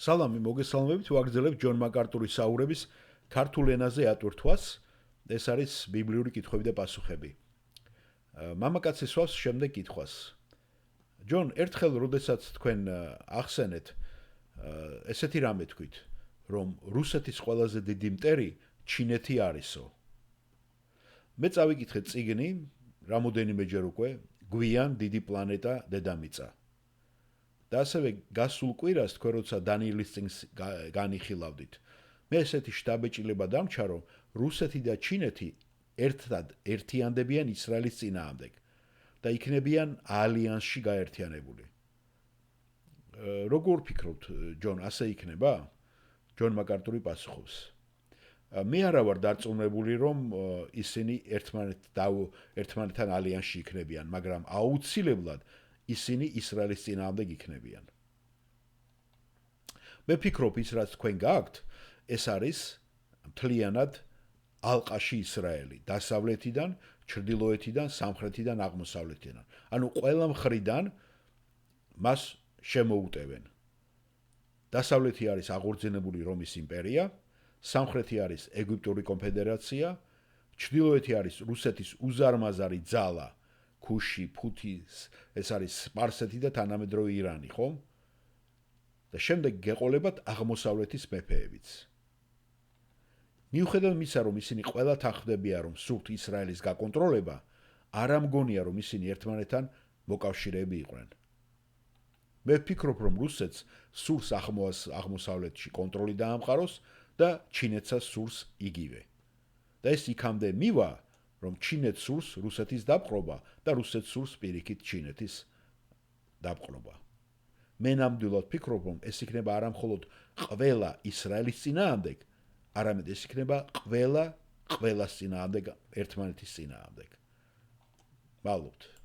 სალამი მოგესალმებით, ვაგრძელებთ ჯონ მაკარტურის საუბრების ქართულ ენაზე ატვირთვას. ეს არის ბიბლიური კითხვები და პასუხები. მამაკაცი სვავს შემდეგ კითხვას. ჯონ, ერთხელ როდესაც თქვენ ახსენეთ ესეთი რამე თქვით, რომ რუსეთის ყველაზე დიდი მტერი ჩინეთი არისო. მე წავიკითხე წიგნი, რამოდენიმეჯერ უკვე, გვიან დიდი პლანეტა დედამიწა. და ასევე გასულ კვირას თქვენ როცა დანიელის წიგნს განიხილავდით, მე ესეთი შთაბეჭდილება დამჩა, რომ რუსეთი და ჩინეთი ერთად ერთიანდებიან ისრაელის წინააღმდეგ და იქნებიან ალიანსში გაერთიანებული. როგორ ფიქრობთ, ჯონ, ასე იქნება? ჯონ მაკარტური პასუხობს. მე არა ვარ დარწმუნებული, რომ ისინი ერთმანეთთან ალიანსში იქნებიან, მაგრამ აუცილებლად ისინი ისრაელის წინააღმდეგ იქნებიან. მე ფიქრობ, ის რაც თქვენ გაქვთ, ეს არის მთლიანად ალყაში ისრაელი, დასავლეთიდან, ჩრდილოეთიდან, სამხრეთიდან, აღმოსავლეთიდან. ანუ ყველა მხრიდან მას შემოუტევენ. დასავლეთი არის აღორძინებული რომის იმპერია, სამხრეთი არის ეგვიპტური კონფედერაცია, ჩრდილოეთი არის რუსეთის უზარმაზარი ძალა, ქუში, ფუთის, ეს არის სპარსეთი და თანამედროვე ირანი, ხო? და შემდეგ გეყოლებათ აღმოსავლეთის მეფეებიც. მიუხედავად იმისა, რომ ისინი ყველა თანხმდებიან, რომ სურთ ისრაელის გაკონტროლება, არ ამგონია, რომ ისინი ერთმანეთთან მოკავშირეები იყვნენ. მე ვფიქრობ, რომ რუსეთს სურს აღმოსავლეთში კონტროლი დაამყაროს და ჩინეთსაც სურს იგივე. და ეს იქამდე მივა, რომ ჩინეთს სურს რუსეთის დაპყრობა და რუსეთს სურს პირიქით ჩინეთის დაპყრობა. მე ნამდვილად ვფიქრობ, რომ ეს იქნება არა მხოლოდ ყველა ისრაელის წინააღმდეგ, არამედ ეს იქნება ყველას წინააღმდეგ, ერთმანეთის წინააღმდეგ. მადლობთ.